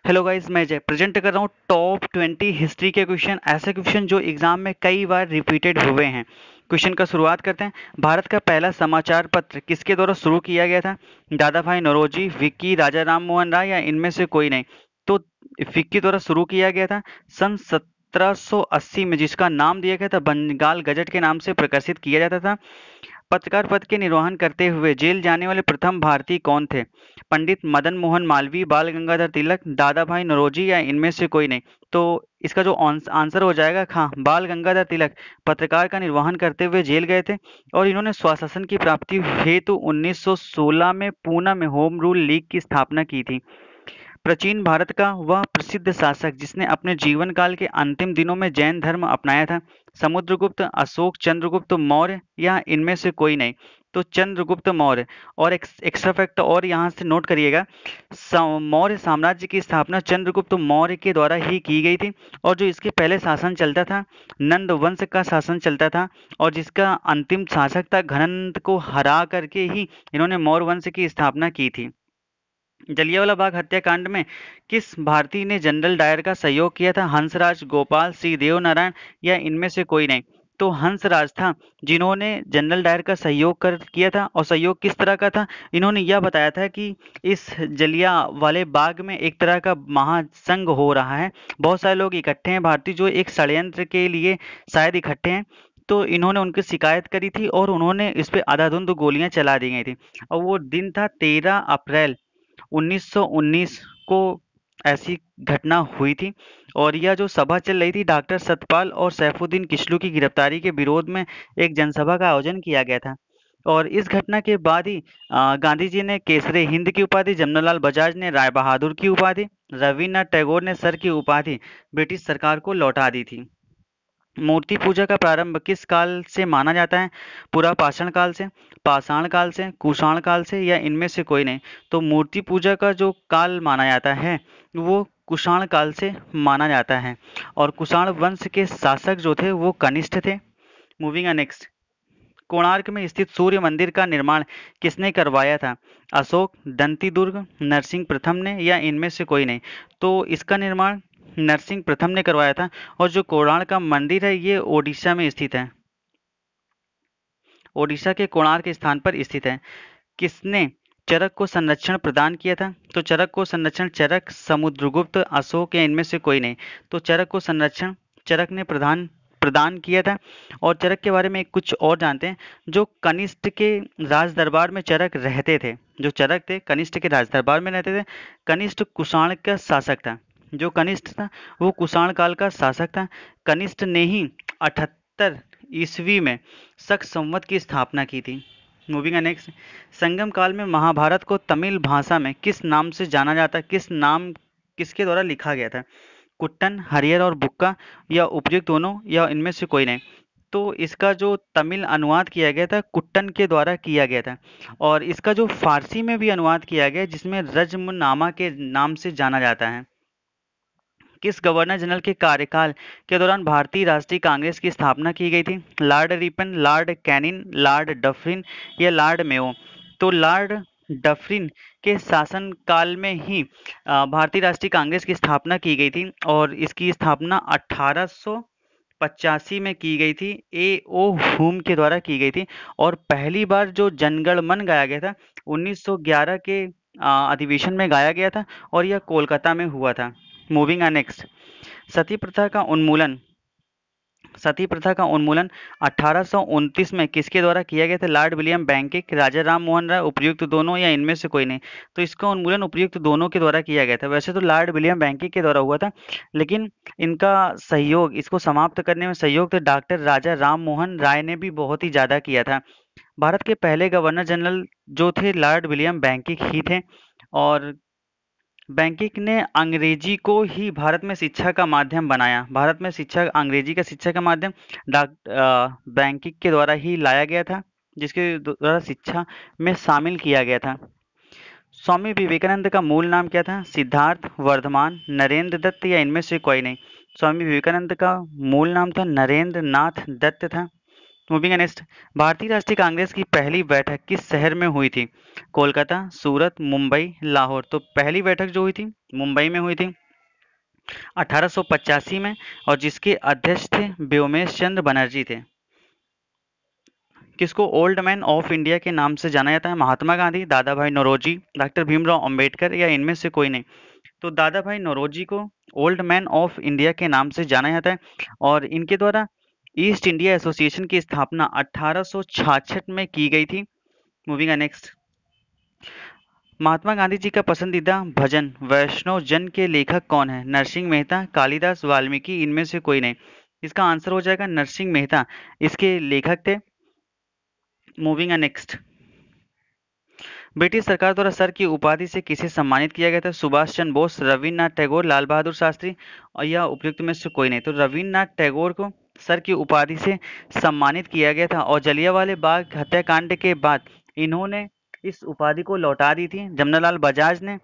Hello guys, मैं जय present कर रहा हूँ टॉप 20 हिस्ट्री के क्वेश्चन। ऐसे क्वेश्चन जो एग्जाम में कई बार रिपीटेड हुए हैं। क्वेश्चन का शुरुआत करते हैं। भारत का पहला समाचार पत्र किसके द्वारा शुरू किया गया था? दादा भाई नौरोजी, विक्की, राजा राम मोहन राय या इनमें से कोई नहीं? तो विक्की द्वारा शुरू किया गया था सन 1780 में, जिसका नाम दिया गया था बंगाल गजट के नाम से प्रकाशित किया जाता था। पत्रकार पद के निर्वहन करते हुए जेल जाने वाले प्रथम भारतीय कौन थे? पंडित मदन मोहन मालवीय, बाल गंगाधर तिलक, दादा भाई नौरोजी या इनमें से कोई नहीं? तो इसका जो आंसर हो जाएगा, हाँ, बाल गंगाधर तिलक पत्रकार का निर्वहन करते हुए जेल गए थे और इन्होंने स्वशासन की प्राप्ति हेतु 1916 में पूना में होम रूल लीग की स्थापना की थी। प्राचीन भारत का वह प्रसिद्ध शासक जिसने अपने जीवन काल के अंतिम दिनों में जैन धर्म अपनाया था? समुद्रगुप्त, अशोक, चंद्रगुप्त मौर्य या इनमें से कोई नहीं? तो चंद्रगुप्त मौर्य। और एक्स्ट्रा फैक्ट और यहाँ से नोट करिएगा, मौर्य साम्राज्य की स्थापना चंद्रगुप्त मौर्य के द्वारा ही की गई थी। और जो इसके पहले शासन चलता था, नंद वंश का शासन चलता था, और जिसका अंतिम शासक था घनंद को हरा करके ही इन्होंने मौर्य वंश की स्थापना की थी। जलियांवाला बाग हत्याकांड में किस भारतीय ने जनरल डायर का सहयोग किया था? हंसराज, गोपाल सिंह, देवनारायण या इनमें से कोई नहीं? तो हंसराज था जिन्होंने जनरल डायर का सहयोग कर किया था। और सहयोग किस तरह का था? इन्होंने यह बताया था कि इस जलियांवाले बाग में एक तरह का महासंघ हो रहा है, बहुत सारे लोग इकट्ठे हैं भारतीय जो एक षड्यंत्र के लिए शायद इकट्ठे हैं। तो इन्होंने उनकी शिकायत करी थी और उन्होंने इस पे आधाधुंध गोलियां चला दी गई थी। और वो दिन था 13 अप्रैल 1919 को ऐसी घटना हुई थी। और यह जो सभा चल रही थी, डॉक्टर सतपाल और सैफुद्दीन किस्लू की गिरफ्तारी के विरोध में एक जनसभा का आयोजन किया गया था। और इस घटना के बाद ही गांधी जी ने केसरे हिंद की उपाधि, जमनालाल बजाज ने राय बहादुर की उपाधि, रविन्द्रनाथ टैगोर ने सर की उपाधि ब्रिटिश सरकार को लौटा दी थी। मूर्ति पूजा का प्रारंभ किस काल से माना जाता है? पुरापाषाण काल से, पाषाण काल से, कुषाण काल से या इनमें से कोई नहीं? तो मूर्ति पूजा का जो काल माना जाता है वो कुषाण काल से माना जाता है। और कुषाण वंश के शासक जो थे वो कनिष्ठ थे। Moving next. कोणार्क में स्थित सूर्य मंदिर का निर्माण किसने करवाया था? अशोक, दंती दुर्ग, नरसिंह प्रथम ने या इनमें से कोई नहीं? तो इसका निर्माण नरसिंह प्रथम ने करवाया था। और जो कोणार्क का मंदिर है ये ओडिशा में स्थित है, ओडिशा के कोणार्क स्थान पर स्थित है। किसने चरक को संरक्षण प्रदान किया था? तो चरक को संरक्षण चरक, समुद्रगुप्त, अशोक या इनमें से कोई नहीं? तो चरक को संरक्षण चरक ने प्रदान प्रदान किया था। और चरक के बारे में कुछ और जानते हैं। जो कनिष्ठ के राज दरबार में चरक रहते थे, जो चरक थे कनिष्ठ के राज दरबार में रहते थे। कनिष्ठ कुषाण का शासक था। जो कनिष्ठ था वो कुषाण काल का शासक था। कनिष्ठ ने ही 78 ईस्वी में शक संवत की स्थापना की थी। Moving next. संगम काल में महाभारत को तमिल भाषा में किस नाम से जाना जाता है? किस नाम किसके द्वारा लिखा गया था? कुट्टन, हरियर और बुक्का या उपयुक्त दोनों या इनमें से कोई नहीं? तो इसका जो तमिल अनुवाद किया गया था कुट्टन के द्वारा किया गया था। और इसका जो फारसी में भी अनुवाद किया गया जिसमें रज्मनामा के नाम से जाना जाता है। किस गवर्नर जनरल के कार्यकाल के दौरान भारतीय राष्ट्रीय कांग्रेस की स्थापना की गई थी? Lord Ripon, Lord Canning, Lord Dufferin या लॉर्ड मेयो? तो लॉर्ड डफरिन के शासन काल में ही भारतीय राष्ट्रीय कांग्रेस की स्थापना की गई थी। और इसकी स्थापना 1885 में की गई थी, ए ओ हुम के द्वारा की गई थी। और पहली बार जो जनगण मन गाया गया था 1911 के अधिवेशन में गाया गया था और यह कोलकाता में हुआ था। Moving next. सती प्रथा का उन्मूलन सती प्रथा का उन्मूलन 1829 में किसके द्वारा किया गया था? लॉर्ड विलियम बेंटिक, राजा राम मोहन राय, उपयुक्त दोनों या इनमें से कोई नहीं? तो इसका उन्मूलन उपयुक्त दोनों के द्वारा किया गया था। वैसे तो लॉर्ड विलियम बेंटिक के द्वारा हुआ था, लेकिन इनका सहयोग, इसको समाप्त करने में सहयोग तो डॉक्टर राजा राम मोहन राय ने भी बहुत ही ज्यादा किया था। भारत के पहले गवर्नर जनरल जो थे लॉर्ड विलियम बेंटिक ही थे। और बैंकिंग ने अंग्रेजी को ही भारत में शिक्षा का माध्यम बनाया। भारत में शिक्षा अंग्रेजी का शिक्षा का माध्यम बैंकिंग के द्वारा ही लाया गया था, जिसके द्वारा शिक्षा में शामिल किया गया था। स्वामी विवेकानंद का मूल नाम क्या था? सिद्धार्थ, वर्धमान, नरेंद्र दत्त या इनमें से कोई नहीं? स्वामी विवेकानंद का मूल नाम था नरेंद्र नाथ दत्त था। मूविंग नेक्स्ट, भारतीय राष्ट्रीय कांग्रेस की पहली बैठक किस शहर में हुई थी? कोलकाता, सूरत, मुंबई, लाहौर। तो पहली बैठक जो हुई थी मुंबई में हुई थी 1885 में, और जिसके अध्यक्ष थे व्योमेश चंद्र बनर्जी थे। किसको ओल्ड मैन ऑफ इंडिया के नाम से जाना जाता है? महात्मा गांधी, दादा भाई नौरोजी, डॉक्टर भीमराव अंबेडकर, या इनमें से कोई नहीं? तो दादा भाई नौरोजी को ओल्ड मैन ऑफ इंडिया के नाम से जाना जाता है, और इनके द्वारा ईस्ट इंडिया एसोसिएशन की स्थापना 1866 में की गई थी। मूविंग नेक्स्ट, महात्मा गांधी जी का पसंदीदा भजन वैष्णव जन के लेखक कौन है? नरसिंह मेहता, कालिदास, वाल्मीकि, इनमें से कोई नहीं? इसका आंसर हो जाएगा नरसिंह मेहता, इसके लेखक थे। मूविंग नेक्स्ट, ब्रिटिश सरकार द्वारा सर की उपाधि से किसे सम्मानित किया गया था? सुभाष चंद्र बोस, रविन्द्रनाथ टैगोर, लाल बहादुर शास्त्री, और यह उपयुक्त में से कोई नहीं? तो रविन्द्रनाथ टैगोर को सर की उपाधि से सम्मानित किया गया था, और जलियांवाला बाग हत्याकांड के बाद इन्होंने इस उपाधि को लौटा दी थी। जमनालाल बजाज ने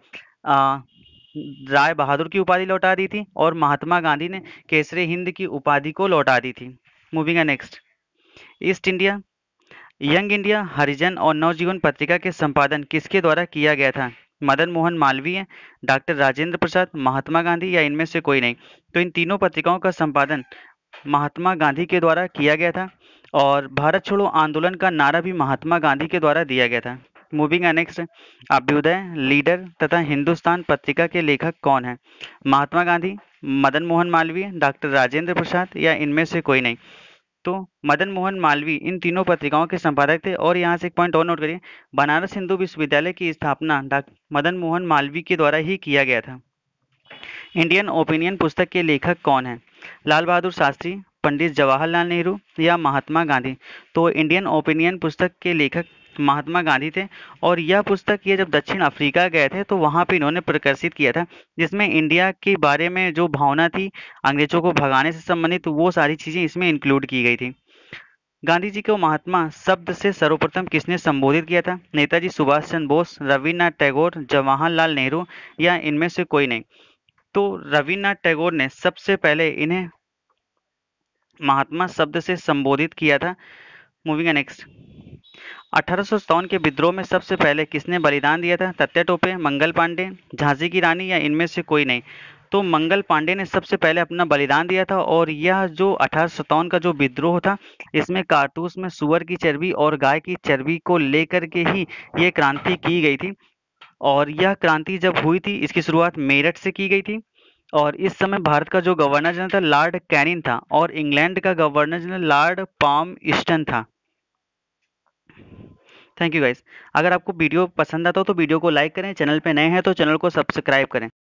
राय बहादुर की उपाधि लौटा दी थी, और महात्मा गांधी ने केसरी हिंद की उपाधि को लौटा दी थी। Moving next, East India young India Harijan और नवजीवन पत्रिका के संपादन किसके द्वारा किया गया था? मदन मोहन मालवीय, डॉक्टर राजेंद्र प्रसाद, महात्मा गांधी, या इनमें से कोई नहीं? तो इन तीनों पत्रिकाओं का संपादन महात्मा गांधी के द्वारा किया गया था, और भारत छोड़ो आंदोलन का नारा भी महात्मा गांधी के द्वारा दिया गया था। मूविंग नेक्स्ट, अभ्युदय, लीडर तथा हिंदुस्तान पत्रिका के लेखक कौन है? महात्मा गांधी, मदन मोहन मालवीय, डॉक्टर राजेंद्र प्रसाद, या इनमें से कोई नहीं? तो मदन मोहन मालवीय इन तीनों पत्रिकाओं के संपादक थे। और यहाँ से एक पॉइंट और नोट करिए, बनारस हिंदू विश्वविद्यालय की स्थापना डॉक्टर मदन मोहन मालवीय के द्वारा ही किया गया था। इंडियन ओपिनियन पुस्तक के लेखक कौन है? लाल बहादुर शास्त्री, पंडित जवाहरलाल नेहरू, या महात्मा गांधी? तो इंडियन ओपिनियन पुस्तक के लेखक महात्मा गांधी थे, और यह पुस्तक ये जब दक्षिण अफ्रीका गए थे तो वहां पे इन्होंने प्रकाशित किया था, जिसमें इंडिया के बारे में जो भावना थी अंग्रेजों को भगाने से संबंधित, वो सारी चीजें इसमें इंक्लूड की गई थी। गांधी जी को महात्मा शब्द से सर्वप्रथम किसने संबोधित किया था? नेताजी सुभाष चंद्र बोस, रविन्द्रनाथ टैगोर, जवाहरलाल नेहरू, या इनमें से कोई नहीं? तो रविन्द्रनाथ टैगोर ने सबसे पहले इन्हें महात्मा शब्द से संबोधित किया था। मूविंग नेक्स्ट, 1857 के विद्रोह में सबसे पहले किसने बलिदान दिया था? तात्या टोपे, मंगल पांडे, झांसी की रानी, या इनमें से कोई नहीं? तो मंगल पांडे ने सबसे पहले अपना बलिदान दिया था, और यह जो 1857 का जो विद्रोह था, इसमें कारतूस में सुअर की चर्बी और गाय की चर्बी को लेकर के ही ये क्रांति की गई थी। और यह क्रांति जब हुई थी, इसकी शुरुआत मेरठ से की गई थी, और इस समय भारत का जो गवर्नर जनरल था लॉर्ड कैनिंग था, और इंग्लैंड का governor general lord Palmerston था। Thank you guys. अगर आपको वीडियो पसंद आता हो तो वीडियो को लाइक करें, चैनल पे नए हैं तो चैनल को सब्सक्राइब करें।